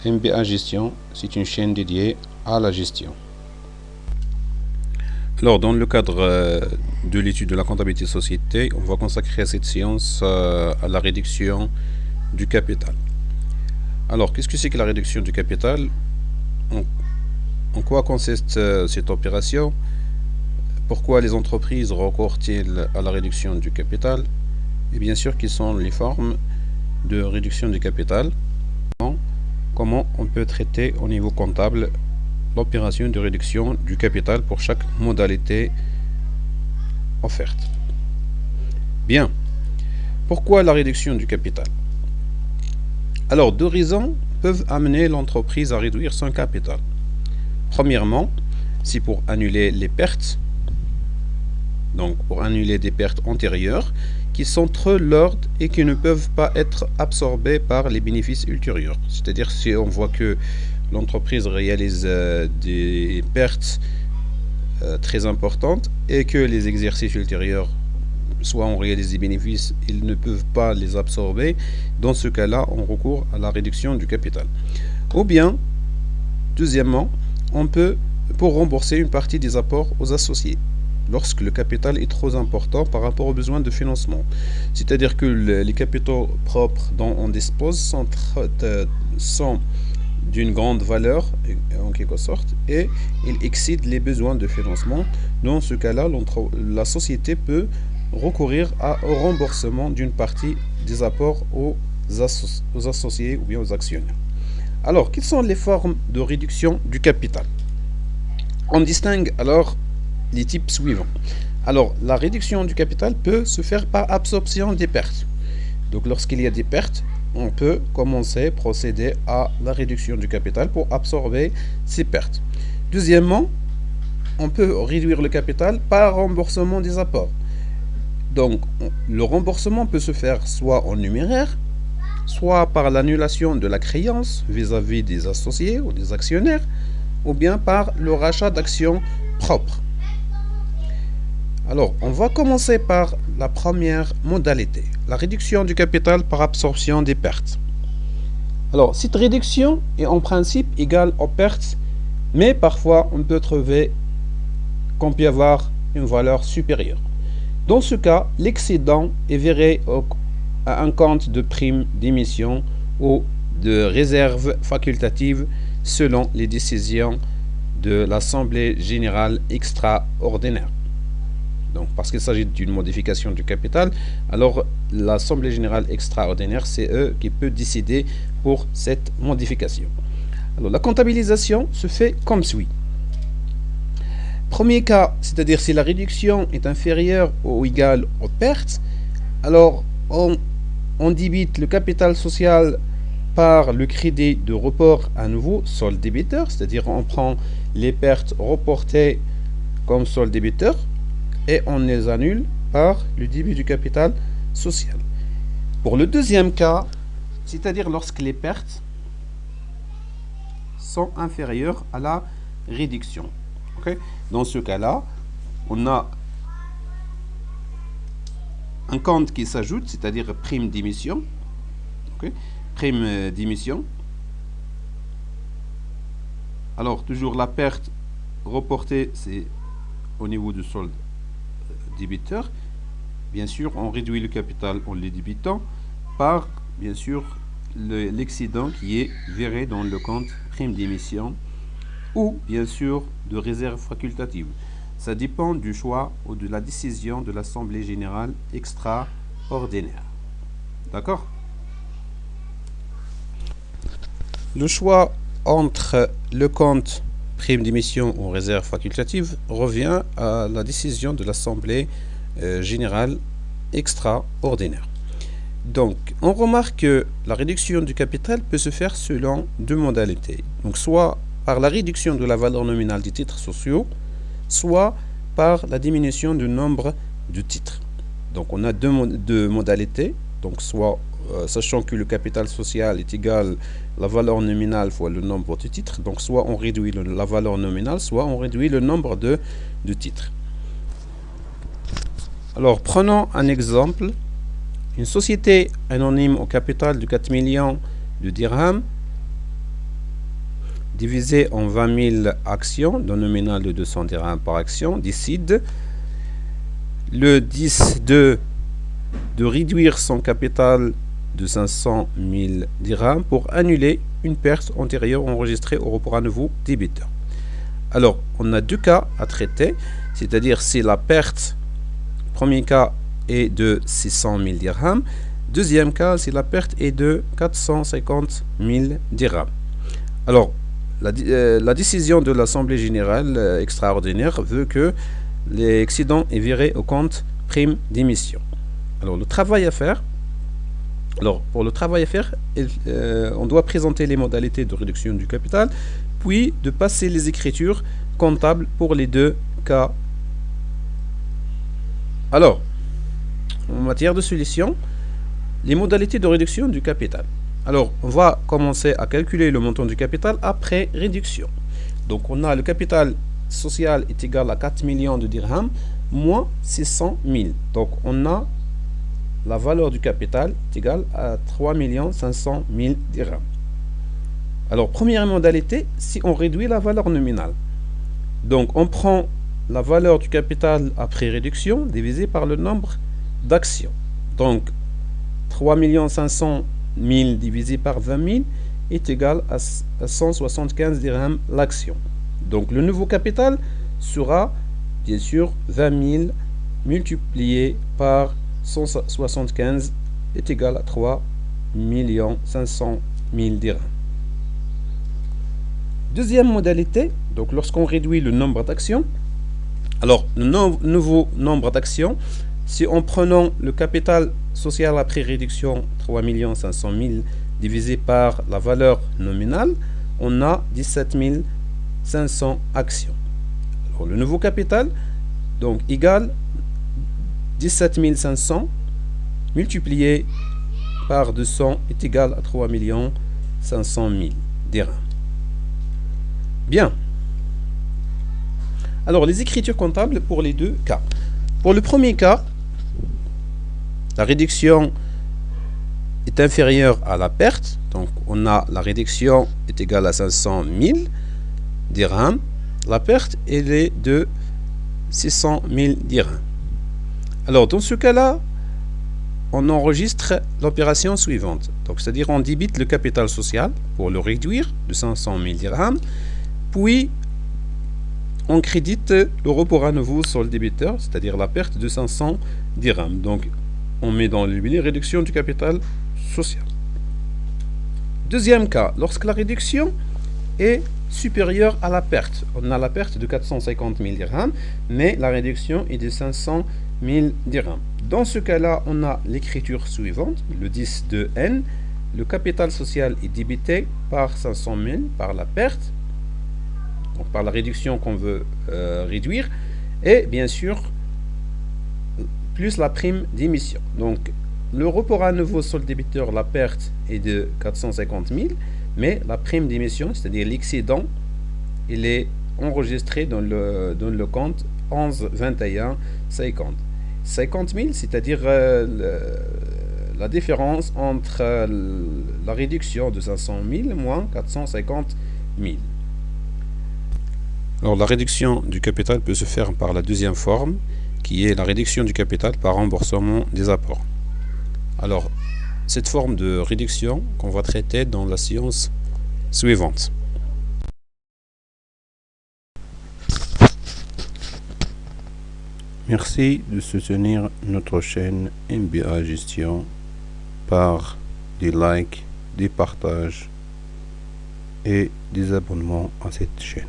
MBA Gestion, c'est une chaîne dédiée à la gestion. Alors, dans le cadre de l'étude de la comptabilité société, on va consacrer cette séance à la réduction du capital. Alors, qu'est-ce que c'est que la réduction du capital? En quoi consiste cette opération? Pourquoi les entreprises recourent-ils à la réduction du capital? Et bien sûr, quelles sont les formes de réduction du capital? Comment on peut traiter au niveau comptable l'opération de réduction du capital pour chaque modalité offerte. Bien. Pourquoi la réduction du capital? Alors, deux raisons peuvent amener l'entreprise à réduire son capital. Premièrement, c'est pour annuler les pertes, donc pour annuler des pertes antérieures qui sont trop lourdes et qui ne peuvent pas être absorbées par les bénéfices ultérieurs. C'est-à-dire si on voit que l'entreprise réalise des pertes très importantes et que les exercices ultérieurs, soit on réalise des bénéfices, ils ne peuvent pas les absorber. Dans ce cas-là, on recourt à la réduction du capital. Ou bien, deuxièmement, on peut pour rembourser une partie des apports aux associés lorsque le capital est trop important par rapport aux besoins de financement. C'est-à-dire que les capitaux propres dont on dispose sont d'une grande valeur, en quelque sorte, et ils exceedent les besoins de financement. Dans ce cas-là, la société peut recourir au remboursement d'une partie des apports aux associés ou bien aux actionnaires. Alors, quelles sont les formes de réduction du capital? On distingue alors les types suivants. Alors, la réduction du capital peut se faire par absorption des pertes. Donc, lorsqu'il y a des pertes, on peut procéder à la réduction du capital pour absorber ces pertes. Deuxièmement, on peut réduire le capital par remboursement des apports. Donc, le remboursement peut se faire soit en numéraire, soit par l'annulation de la créance vis-à-vis des associés ou des actionnaires, ou bien par le rachat d'actions propres. Alors, on va commencer par la première modalité, la réduction du capital par absorption des pertes. Alors, cette réduction est en principe égale aux pertes, mais parfois on peut trouver qu'on peut avoir une valeur supérieure. Dans ce cas, l'excédent est verré à un compte de prime d'émission ou de réserve facultative selon les décisions de l'Assemblée générale extraordinaire. Donc, parce qu'il s'agit d'une modification du capital, alors l'Assemblée générale extraordinaire, c'est eux qui peuvent décider pour cette modification. Alors, la comptabilisation se fait comme suit. Premier cas, c'est-à-dire si la réduction est inférieure ou égale aux pertes, alors on débite le capital social par le crédit de report à nouveau solde débiteur, c'est-à-dire on prend les pertes reportées comme solde débiteur et on les annule par le débit du capital social. Pour le deuxième cas, c'est-à-dire lorsque les pertes sont inférieures à la réduction. Okay? Dans ce cas-là, on a un compte qui s'ajoute, c'est-à-dire prime d'émission. Okay? Prime d'émission. Alors, toujours la perte reportée, c'est au niveau du solde débiteur. Bien sûr, on réduit le capital en les débitant par, bien sûr, l'excédent qui est verré dans le compte prime d'émission ou, bien sûr, de réserve facultative. Ça dépend du choix ou de la décision de l'Assemblée générale extraordinaire. D'accord? Le choix entre le compte prime d'émission ou réserve facultative revient à la décision de l'Assemblée générale extraordinaire. Donc, on remarque que la réduction du capital peut se faire selon deux modalités. Donc, soit par la réduction de la valeur nominale des titres sociaux, soit par la diminution du nombre de titres. Donc, on a deux modalités. Donc, soit sachant que le capital social est égal à la valeur nominale fois le nombre de titres. Donc, soit on réduit la valeur nominale, soit on réduit le nombre de titres. Alors, prenons un exemple. Une société anonyme au capital de 4 millions de dirhams divisé en 20 000 actions d'un nominal de 200 dirhams par action, décide le 10 de réduire son capital de 500 000 dirhams pour annuler une perte antérieure enregistrée au report à nouveau débiteur. Alors, on a deux cas à traiter, c'est-à-dire si la perte, premier cas, est de 600 000 dirhams, deuxième cas, si la perte est de 450 000 dirhams. Alors, la décision de l'Assemblée générale extraordinaire veut que l'excédent est viré au compte prime d'émission. Alors, le travail à faire, pour le travail à faire, on doit présenter les modalités de réduction du capital, puis de passer les écritures comptables pour les deux cas. Alors, en matière de solution, les modalités de réduction du capital. Alors, on va commencer à calculer le montant du capital après réduction. Donc, on a le capital social est égal à 4 millions de dirhams moins 600 000. Donc, on a la valeur du capital est égale à 3 500 000 dirhams. Alors, première modalité, si on réduit la valeur nominale. Donc, on prend la valeur du capital après réduction divisé par le nombre d'actions. Donc, 3 500 000 divisé par 20 000 est égal à 175 dirhams l'action. Donc, le nouveau capital sera, bien sûr, 20 000 multiplié par 175 est égal à 3 500 000 dirhams. Deuxième modalité, donc lorsqu'on réduit le nombre d'actions, alors le nouveau nombre d'actions, si en prenant le capital social après réduction 3 500 000 divisé par la valeur nominale, on a 17 500 actions. Alors, le nouveau capital donc égale 17 500 multiplié par 200 est égal à 3 500 000 dirhams. Bien. Alors, les écritures comptables pour les deux cas. Pour le premier cas, la réduction est inférieure à la perte. Donc, on a la réduction est égale à 500 000 dirhams. La perte, elle est de 600 000 dirhams. Alors, dans ce cas-là, on enregistre l'opération suivante. Donc, c'est-à-dire, on débite le capital social pour le réduire de 500 000 dirhams. Puis, on crédite le report à nouveau sur le débiteur, c'est-à-dire la perte de 500 dirhams. Donc, on met dans le billet réduction du capital social. Deuxième cas, lorsque la réduction est supérieure à la perte. On a la perte de 450 000 dirhams, mais la réduction est de 500 000 dirhams. Dans ce cas-là, on a l'écriture suivante, le 10 de N. Le capital social est débité par 500 000 par la perte, donc par la réduction qu'on veut réduire, et bien sûr, plus la prime d'émission. Donc, le report à nouveau sur le débiteur, la perte est de 450 000, mais la prime d'émission, c'est-à-dire l'excédent, il est enregistré dans le compte 11 21 50. 50 000, c'est-à-dire la différence entre la réduction de 500 000 moins 450 000. Alors, la réduction du capital peut se faire par la deuxième forme, qui est la réduction du capital par remboursement des apports. Alors, cette forme de réduction qu'on va traiter dans la séance suivante. Merci de soutenir notre chaîne MBA Gestion par des likes, des partages et des abonnements à cette chaîne.